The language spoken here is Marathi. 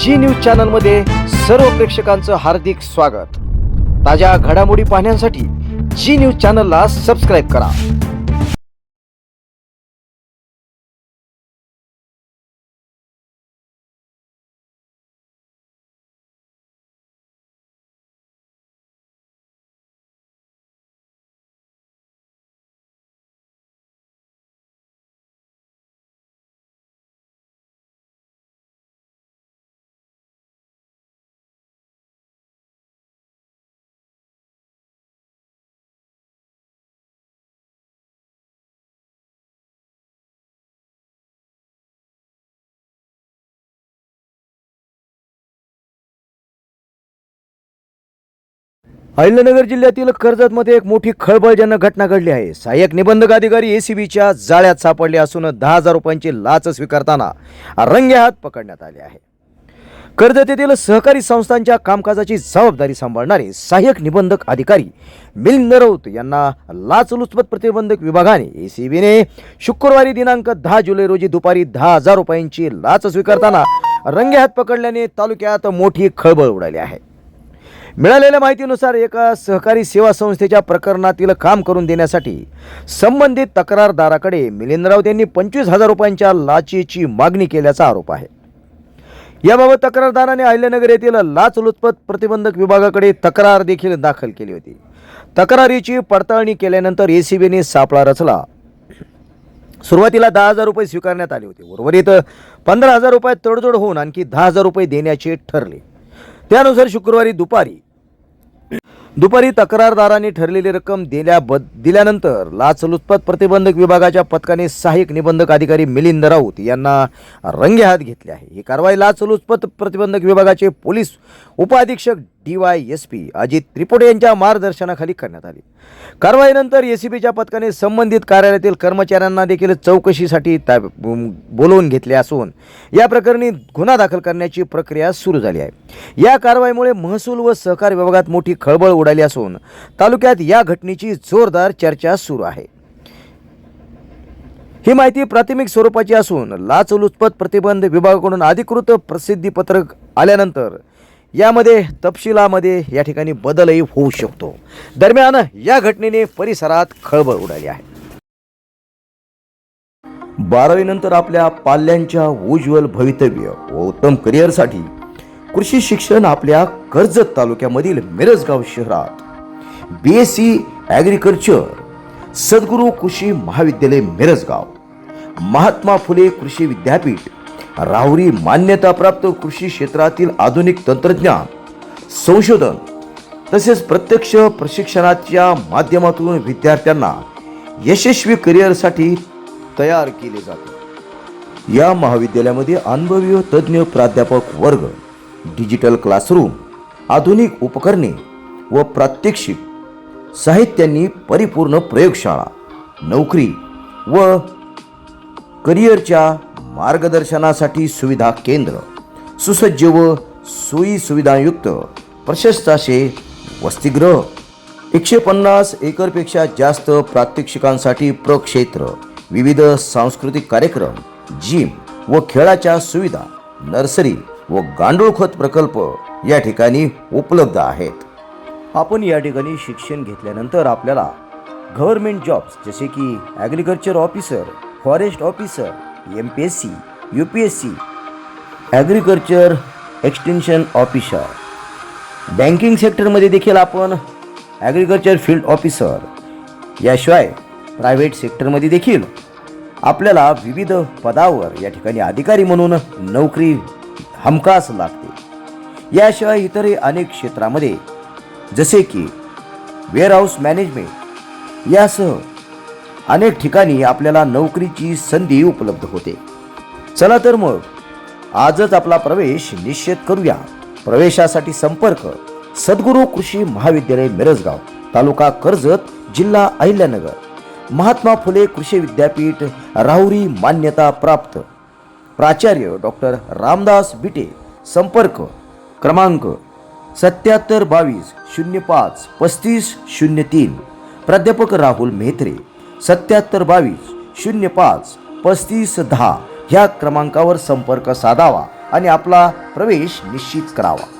जी न्यूज चॅनलमध्ये सर्व प्रेक्षकांचं हार्दिक स्वागत। ताज्या घडामोडी पाहण्यासाठी जी न्यूज चॅनलला सबस्क्राइब करा। अहिल्यानगर जिल्ह्यातील कर्जतमध्ये एक मोठी खळबळजनक घटना घडली आहे। सहाय्यक निबंधक अधिकारी एसीबीच्या जाळ्यात सापडले असून 10,000 रुपयांची लाच स्वीकारताना रंगेहात पकडण्यात आले आहे। कर्जत येथील सहकारी संस्थांच्या कामकाजाची जबाबदारी सांभाळणारे सहाय्यक निबंधक अधिकारी मिलिंद राऊत यांना लाचलुचपत प्रतिबंधक विभागाने एसीबीने शुक्रवारी दिनांक 10 जुलै रोजी दुपारी 10,000 रुपयांची लाच स्वीकारताना रंगेहात पकडल्याने तालुक्यात मोठी खळबळ उडाली आहे। मिळालेल्या माहितीनुसार एका सहकारी सेवा संस्थेच्या प्रकरणातील काम करून देण्यासाठी संबंधित तक्रारदाराकडे मिलिंद राऊत यांनी 25,000 रुपयांच्या लाचेची मागणी केल्याचा आरोप आहे। याबाबत तक्रारदाराने अहिल्यानगर येथील लाचलुचपत प्रतिबंधक विभागाकडे तक्रार देखील दाखल केली होती। तक्रारीची पडताळणी केल्यानंतर एसीबीने सापळा रचला। सुरुवातीला 10,000 रुपये स्वीकारण्यात आले होते। उर्वरित 15,000 रुपये तडजोड होऊन आणखी 10,000 रुपये देण्याचे ठरले। त्यानुसार शुक्रवारी दुपारी तक्रारदारांनी ठरलेली रक्कम दिल्यानंतर लाचलुचपत प्रतिबंधक विभागाच्या पथकाने सहाय्यक निबंधक अधिकारी मिलिंद राऊत यांना रंगेहात घेतले आहे। ही कारवाई लाचलुचपत प्रतिबंधक विभागाचे पोलीस उपअधीक्षक DYSP अजित त्रिपुटे यांच्या मार्गदर्शनाखाली करण्यात आली। कारवाईनंतर एसीबीच्या पथकाने संबंधित कार्यालयातील कर्मचाऱ्यांना देखील चौकशीसाठी बोलवून घेतले असून या प्रकरणी गुन्हा दाखल करण्याची प्रक्रिया सुरू झाली आहे। या कारवाईमुळे महसूल व सहकार विभागात मोठी खळबळ उडाली असून तालुक्यात या घटनेची जोरदार चर्चा सुरू आहे। ही माहिती प्राथमिक स्वरूपाची असून लाचलुचपत प्रतिबंध विभागाकडून अधिकृत प्रसिद्धी पत्रक आल्यानंतर यामध्ये तपशिलामध्ये या ठिकाणी बदलही होऊ शकतो। दरम्यान या घटनेने परिसरात खळबळ उडाली आहे। 12वी नंतर आपल्या पाल्यांच्या उज्ज्वल भवितव्य व उत्तम करिअरसाठी कृषी शिक्षण आपल्या कर्जत तालुक्यामधील मिरजगाव शहरात BSc ॲग्रिकल्चर सद्गुरू कृषी महाविद्यालय मिरजगाव, महात्मा फुले कृषी विद्यापीठ राहुरी मान्यताप्राप्त कृषी क्षेत्रातील आधुनिक तंत्रज्ञान संशोधन तसेच प्रत्यक्ष प्रशिक्षणाच्या माध्यमातून विद्यार्थ्यांना यशस्वी करिअरसाठी तयार केले जाते। या महाविद्यालयामध्ये अनुभवी तज्ञ प्राध्यापक वर्ग, डिजिटल क्लासरूम, आधुनिक उपकरणे व प्रात्यक्षिक साहित्यांनी परिपूर्ण प्रयोगशाळा, नोकरी व करिअरच्या मार्गदर्शनासाठी सुविधा केंद्र, सुसज्ज व सोयी सुविधायुक्त प्रशस्त असे वसतिगृह, 150 एकरपेक्षा जास्त प्रात्यक्षिकांसाठी प्रक्षेत्र, विविध सांस्कृतिक कार्यक्रम, जिम व खेळाच्या सुविधा, नर्सरी व गांडूळ खत प्रकल्प या ठिकाणी उपलब्ध आहेत। आपण या ठिकाणी शिक्षण घेतल्यानंतर आपल्याला गव्हर्नमेंट जॉब्स जसे की agriculture officer, forest officer, MPSC, UPSC, agriculture extension officer, banking सेक्टरमध्ये देखील आपण ॲग्रिकल्चर फील्ड ऑफिसर, याशिवाय प्रायव्हेट सेक्टरमध्ये देखील आपल्याला विविध पदावर या ठिकाणी अधिकारी म्हणून नोकरी हमखास लागते। याशिवाय इतरही अनेक क्षेत्रामध्ये जसे की वेअरहाऊस मॅनेजमेंट यासह अनेक ठिकाणी आपल्याला नोकरीची संधी उपलब्ध होते। चला तर मग आजच आपला प्रवेश निश्चित करूया। प्रवेशासाठी संपर्क सद्गुरू कृषी महाविद्यालय मिरजगाव, तालुका कर्जत, जिल्हा अहिल्यानगर, महात्मा फुले कृषी विद्यापीठ राहुरी मान्यता प्राप्त, प्राचार्य डॉक्टर रामदास बिटे, संपर्क क्रमांक 7722 05 35 03, प्राध्यापक राहुल मेहत्रे 7722 05 35 10 ह्या क्रमांकावर संपर्क साधावा आणि आपला प्रवेश निश्चित करावा.